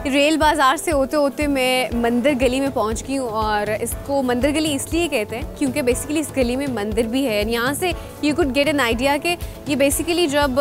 Rail बाज़ार से होते होते मैं मंदिर गली में पहुंच गई हूँ और इसको मंदिर गली इसलिए कहते हैं क्योंकि बेसिकली इस गली में मंदिर भी है। यहाँ से you could get an idea कि ये बेसिकली जब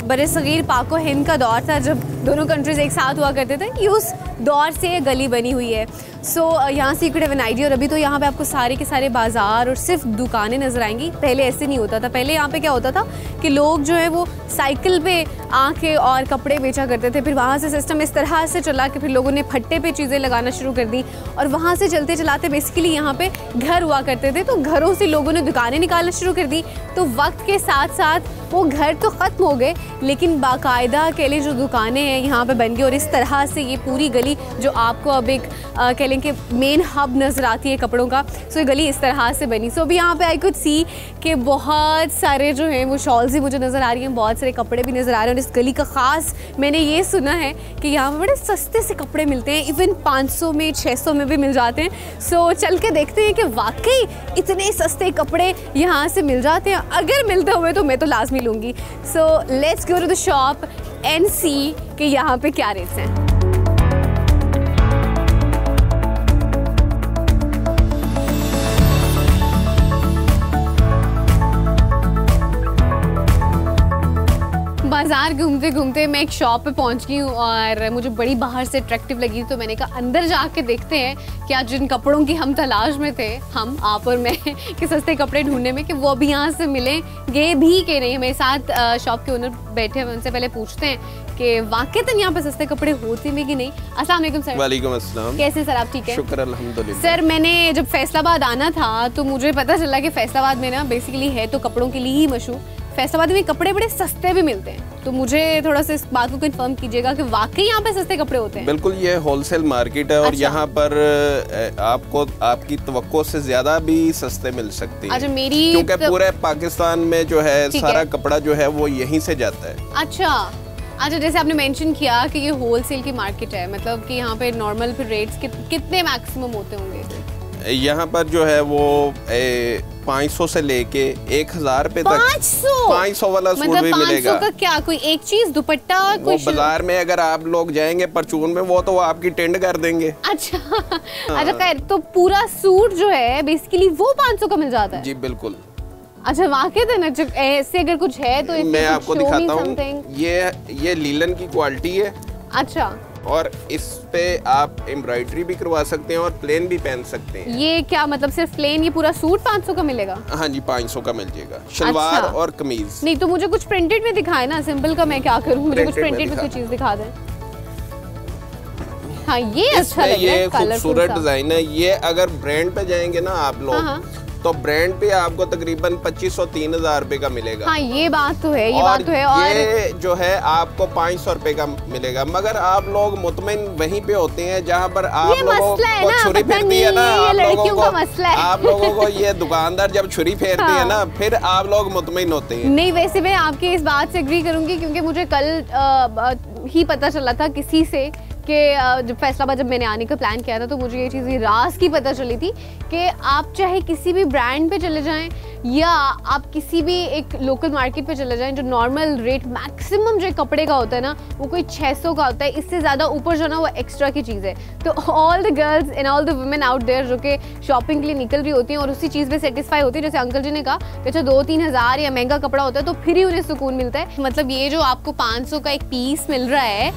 बरसगीर पाक व हिंद का दौर था, जब दोनों कंट्रीज़ एक साथ हुआ करते थे, ये उस दौर से ये गली बनी हुई है। सो यहाँ से you could have an idea. और अभी तो यहाँ पे आपको सारे के सारे बाज़ार और सिर्फ दुकानें नज़र आएंगी। पहले ऐसे नहीं होता था। पहले यहाँ पे क्या होता था कि लोग जो है वो साइकिल पे आके और कपड़े बेचा करते थे। फिर वहाँ से सिस्टम इस तरह से चला कि फिर लोगों ने फट्टे पे चीज़ें लगाना शुरू कर दी और वहाँ से चलते चलाते बेसिकली यहाँ पे घर हुआ करते थे। तो घरों से लोगों ने दुकानें निकालना शुरू कर दी। तो वक्त के साथ साथ वो घर तो ख़त्म हो गए, लेकिन बाकायदा के लिए जो दुकानें हैं यहाँ पे बन गई। और इस तरह से ये पूरी गली जो आपको अब एक कह लें कि मेन हब नज़र आती है कपड़ों का, सो ये गली इस तरह से बनी। सो अभी यहाँ पे आई कुड सी कि बहुत सारे जो हैं वो शॉल्स ही मुझे नज़र आ रही हैं, बहुत सारे कपड़े भी नज़र आ रहे हैं। और इस गली का ख़ास मैंने ये सुना है कि यहाँ पे बड़े सस्ते से कपड़े मिलते हैं, इवन 500 में 600 में भी मिल जाते हैं। सो चल के देखते हैं कि वाकई इतने सस्ते कपड़े यहाँ से मिल जाते हैं। अगर मिलते हुए तो मैं तो लाजमी लूँगी। So let's go to the shop and see कि यहाँ पे क्या रेट्स हैं। बाज़ार घूमते घूमते मैं एक शॉप पे पहुंच गई हूँ और मुझे बड़ी बाहर से अट्रैक्टिव लगी, तो मैंने कहा अंदर जाके देखते हैं कि आज जिन कपड़ों की हम तलाश में थे, हम आप और मैं, कि सस्ते कपड़े ढूंढने में, कि वो अभी यहाँ से मिलेंगे भी कि नहीं। मेरे साथ शॉप के ओनर बैठे हैं, उनसे पहले पूछते हैं कि वाकई यहाँ पे सस्ते कपड़े होते भी कि नहीं। अस्सलाम वालेकुम सर। वालेकुम अस्सलाम। कैसे सर आप? ठीक है, शुक्र अल्हम्दुलिल्लाह। सर मैंने जब फैसलाबाद आना था तो मुझे पता चला कि फैसलाबाद में ना बेसिकली है तो कपड़ों के लिए ही मशहूर, फैसलाबाद में कपड़े बड़े सस्ते भी मिलते हैं। तो मुझे थोड़ा सा इस बात को कंफर्म कीजिएगा कि वाकई यहाँ पे सस्ते कपड़े होते हैं? बिल्कुल, ये होलसेल मार्केट है और अच्छा। यहाँ पर आपको आपकी तवक्को से ज्यादा भी सस्ते मिल सकते हैं। अच्छा, मेरी क्योंकि पूरे पाकिस्तान में जो है सारा है। कपड़ा जो है वो यहीं से जाता है। अच्छा, जैसे आपने मेंशन किया कि ये होलसेल की मार्केट है, मतलब कि यहाँ पे नॉर्मल फिर रेट्स कितने मैक्सिमम होते होंगे? यहाँ पर जो है वो 500 से लेके 1000 रुपए तक 500 वाला सूट भी मिलेगा। 500 का क्या, कोई एक चीज दुपट्टा? वो बाजार में अगर आप लोग जाएंगे परचून में, वो तो आपकी टेंड कर देंगे। अच्छा अच्छा, खैर, तो पूरा सूट जो है बेसिकली वो 500 का मिल जाता है? जी बिल्कुल। अच्छा, वाकई है ना? ऐसे अगर कुछ है तो मैं आपको दिखाता हूँ। ये लीलन की क्वालिटी है। अच्छा, और इस पे आप एम्ब्रॉयडरी भी करवा सकते हैं और प्लेन भी पहन सकते हैं। ये क्या मतलब सिर्फ प्लेन? ये पूरा सूट 500 का मिलेगा? हाँ जी, 500 का मिल जाएगा, शलवार अच्छा। और कमीज। नहीं तो मुझे कुछ प्रिंटेड में दिखाए ना, सिंपल का मैं क्या करूँ, मुझे कुछ प्रिंटेड में कोई चीज दिखा दें। हाँ, ये अच्छा लग रहा है, ये खूबसूरत डिजाइन है। ये अगर ब्रांड पे जाएंगे ना आप लोग, तो ब्रांड पे आपको तकरीबन 2500-3000 रुपए का मिलेगा। हाँ, ये बात तो है, ये बात तो है। और ये जो है आपको 500 रुपए का मिलेगा। मगर आप लोग मुतमिन वहीं पे होते हैं जहाँ पर आप लोगों को छुरी फेरती है ना, आप लोगों को ये दुकानदार जब छुरी फेरती है ना, फिर आप लोग मुतमिन होते हैं। नहीं, वैसे मैं आपकी इस बात से एग्री करूंगी, क्योंकि मुझे कल ही पता चला था किसी से कि जब फैसलाबाद जब मैंने आने का प्लान किया था, तो मुझे ये चीज़ राज की पता चली थी कि आप चाहे किसी भी ब्रांड पे चले जाएं या आप किसी भी एक लोकल मार्केट पे चले जाएं, जो नॉर्मल रेट मैक्सिमम जो कपड़े का होता है ना, वो कोई 600 का होता है। इससे ज़्यादा ऊपर जो ना वो एक्स्ट्रा की चीज़ है। तो all the girls and all the women out there जो कि शॉपिंग के लिए निकल रही होती हैं और उसी चीज़ पे सेटिस्फाई होती है, जैसे अंकल जी ने कहा कि अच्छा 2-3 हज़ार या महंगा कपड़ा होता है तो फिर ही उन्हें सुकून मिलता है। मतलब ये जो आपको 500 का एक पीस मिल रहा है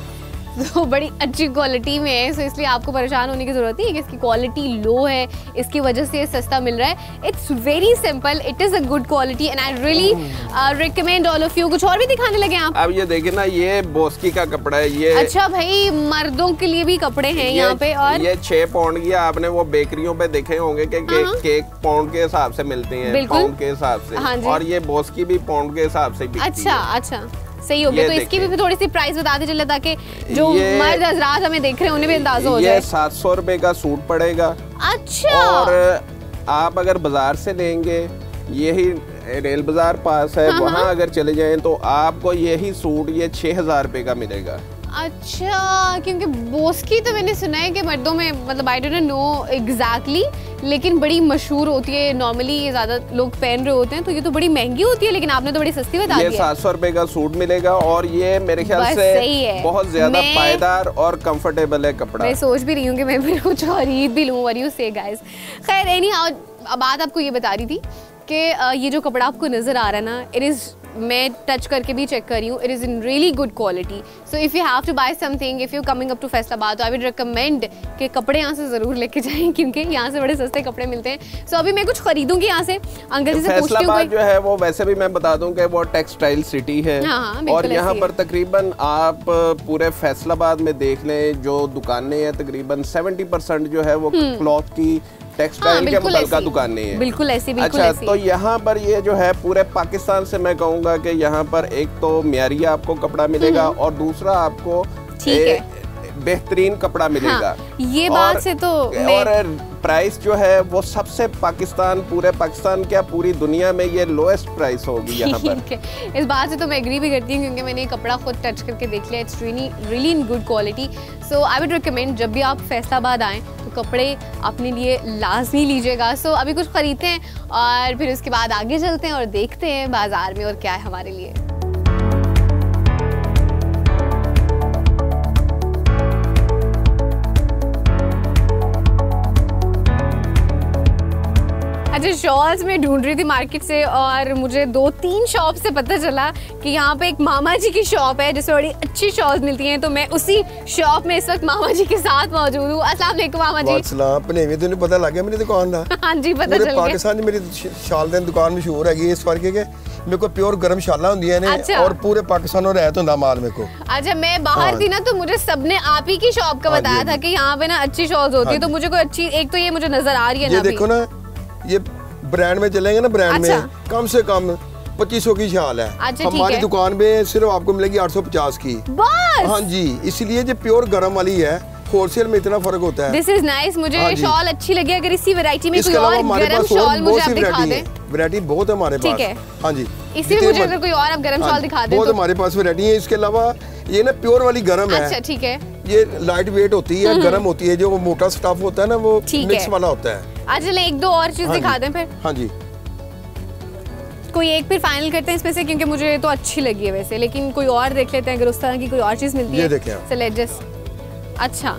तो बड़ी अच्छी क्वालिटी में है, सो इसलिए आपको परेशान होने की जरूरत नहीं है कि इसकी क्वालिटी लो है, इसकी वजह से सस्ता मिल रहा है। It's very simple, it is a good quality and I really recommend all of you. कुछ और भी दिखाने लगे आप? अब ये देखिए ना, ये बोस्की का कपड़ा है। ये अच्छा भाई, मर्दों के लिए भी कपड़े हैं यहाँ पे। और ये 6 पाउंड की, आपने वो बेकरियों पे देखे होंगे कि केक पाउंड के हिसाब से मिलते हैं, पाउंड के हिसाब से। हाँ, और ये बोस्की भी पाउंड के हिसाब से बिकती है। अच्छा अच्छा, सही हो गया। तो इसकी भी थोड़ी सी प्राइस बता दीजिए ताकि जो मर्द हजरात हमें देख रहे हैं उन्हें भी अंदाजा हो जाए। ये 700 रुपए का सूट पड़ेगा। अच्छा, और आप अगर बाजार से लेंगे, यही रेल बाजार पास है, वहाँ अगर चले जाएं तो आपको यही सूट ये 6000 रुपए का मिलेगा। अच्छा, क्योंकि बोस की तो मैंने सुना है कि मर्दों में, मतलब आई डोंट नो एग्जैक्टली, लेकिन बड़ी मशहूर होती है, नॉर्मली ये ज्यादा लोग पहन रहे होते हैं, तो ये तो बड़ी महंगी होती है, लेकिन आपने तो बड़ी सस्ती बता दी है। 700 रुपए का सूट मिलेगा और ये मेरे ख्याल से बहुत ज्यादा पायदार और कंफर्टेबल है कपड़ा। मैं सोच भी रही हूँ कि मैं फिर कुछ खरीद भी लूँ। व्हाट यू से गाइस। खैर एनी हाउ, बात आपको ये बता रही थी कि ये जो कपड़ा आपको नजर आ रहा है ना, इट इज, मैं टच करके भी चेक कर रही हूँ, it is in really good quality. So if you have to buy something, if you coming up to Faisalabad, I would recommend कि कपड़े यहाँ से ज़रूर लेके जाएं, क्योंकि यहाँ से बड़े सस्ते कपड़े मिलते हैं। सो अभी मैं कुछ खरीदूंगी यहाँ से। अंकल जी से पूछती हूँ। जो है वो वैसे भी मैं बता दूं कि वो टेक्सटाइल सिटी है। और यहाँ पर तकरीबन आप पूरे फैसलाबाद में देख लें, जो दुकानें हैं तकरीबन 70% जो है वो क्लॉथ की, टेक्सटाइल के मुतल्लिका दुकानें हैं। बिल्कुल ऐसी, बिल्कुल अच्छा ऐसी। तो यहाँ पर ये जो है पूरे पाकिस्तान से मैं कहूँगा कि यहाँ पर एक तो मियारिया आपको कपड़ा मिलेगा और दूसरा आपको बेहतरीन कपड़ा मिलेगा। ये बात से तो और प्राइस जो है वो सबसे पाकिस्तान, पूरे पाकिस्तान क्या पूरी दुनिया में ये लोएस्ट प्राइस होगी यहाँ पर। इस बात से तो मैं एग्री भी करती हूँ, क्योंकि मैंने कपड़ा खुद टच करके देख लिया, it's really in good quality. So I would recommend जब भी आप फैसलाबाद आएँ तो कपड़े अपने लिए लाजमी लीजिएगा। सो अभी कुछ खरीदते हैं और फिर उसके बाद आगे चलते हैं और देखते हैं बाजार में और क्या है हमारे लिए। अच्छा, शॉल्स में ढूंढ रही थी मार्केट से और मुझे 2-3 शॉप से पता चला कि यहाँ पे एक मामा जी की शॉप है जिसमें बड़ी अच्छी शॉल्स मिलती हैं। तो मैं उसी शॉप में इस वक्त मामा जी के साथ मौजूद हूँ। अस्सलाम वालेकुम मामा जी। अपने भी तो पता लग गया मेरी दुकान का। हाँ जी, पता चल गया। पाकिस्तान में मेरी शाल दी दुकान मशहूर है इस करके के मेरे को प्योर गरम शाला होंदी है। अच्छा। और पूरे पाकिस्तान में रहता हूं माल मेरे को। अच्छा, मैं बाहर थी ना तो मुझे सबने आप ही की शॉप का बताया था कि यहाँ पे ना अच्छी शॉल्स होती है। तो मुझे कोई अच्छी, एक तो ये मुझे नजर आ रही है ना, ये देखो ना, ये ब्रांड में चलेंगे ना, ब्रांड में कम से कम 2500 की शाल है। अच्छा, हमारी दुकान में सिर्फ आपको मिलेगी 850 की बस। हाँ जी, इसलिए जो प्योर गरम वाली है, होलसेल में इतना फर्क होता है। दिस इज नाइस, मुझे शॉल अच्छी लगी। अगर इसी वैरायटी में कोई और गरम शॉल मुझे आप दिखा दें। वैरायटी बहुत है हमारे पास। हाँ जी, इसी में मुझे अगर कोई और आप गरम शॉल दिखा दें बहुत हमारे पास वैरायटी है। इसके अलावा ये ना प्योर वाली गरम है। अच्छा, ठीक है। ये लाइट वेट होती है, गरम होती है। जो मोटा स्टफ होता है ना वो मिक्स वाला होता है। अच्छा, चलें एक दो और चीज दिखा दें फिर। हाँ जी, कोई एक फिर फाइनल करते हैं इसमें से, क्योंकि मुझे तो अच्छी लगी है वैसे, लेकिन कोई और देख लेते हैं अगर उस तरह की कोई और चीज मिलती है। ये देखें आप। लेट्स जस्ट, अच्छा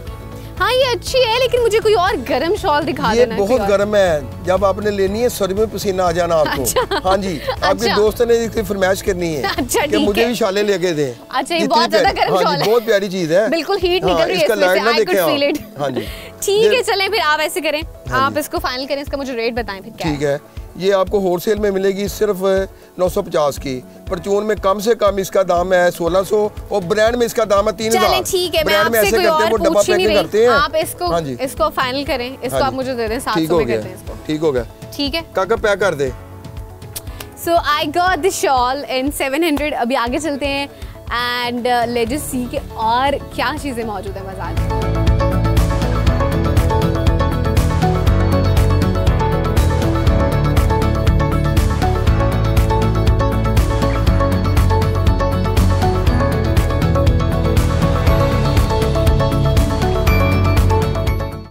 हाँ ये अच्छी है, लेकिन मुझे कोई और गरम शॉल दिखा देना। ये बहुत गर्म है, जब आपने लेनी है सर में पसीना आ जाना आपको। अच्छा, हाँ जी, आपके दोस्त ने इसकी फरमाइश करनी है। अच्छा, कि मुझे भी शाले लेके दें। अच्छा, ये बहुत ज्यादा गर्म शॉल है। बहुत प्यारी चीज है, बिल्कुल हीट निकल रही है इसमें से, आई कुड फील इट। हाँ जी, ठीक है, चलें फिर आप ऐसे करें, आप इसको फाइनल करें, इसका मुझे रेट बताएं फिर क्या। ठीक है, ये आपको होलसेल में मिलेगी सिर्फ 950 की। परचून में कम से कम इसका दाम है 1600 और ब्रांड में इसका दाम है 3000। ठीक है, मैं आपसे कोई और पूछ नहीं रही, आप इसको फाइनल करें, इसको आप मुझे दे दें 700 में करते हैं इसको। ठीक हो गया, ठीक है, काका पैक कर दे। सो आई गॉट दिस शॉल इन 700। अभी आगे चलते हैं एंड लेट्स सी कि और क्या चीजें मौजूद है बाजार में।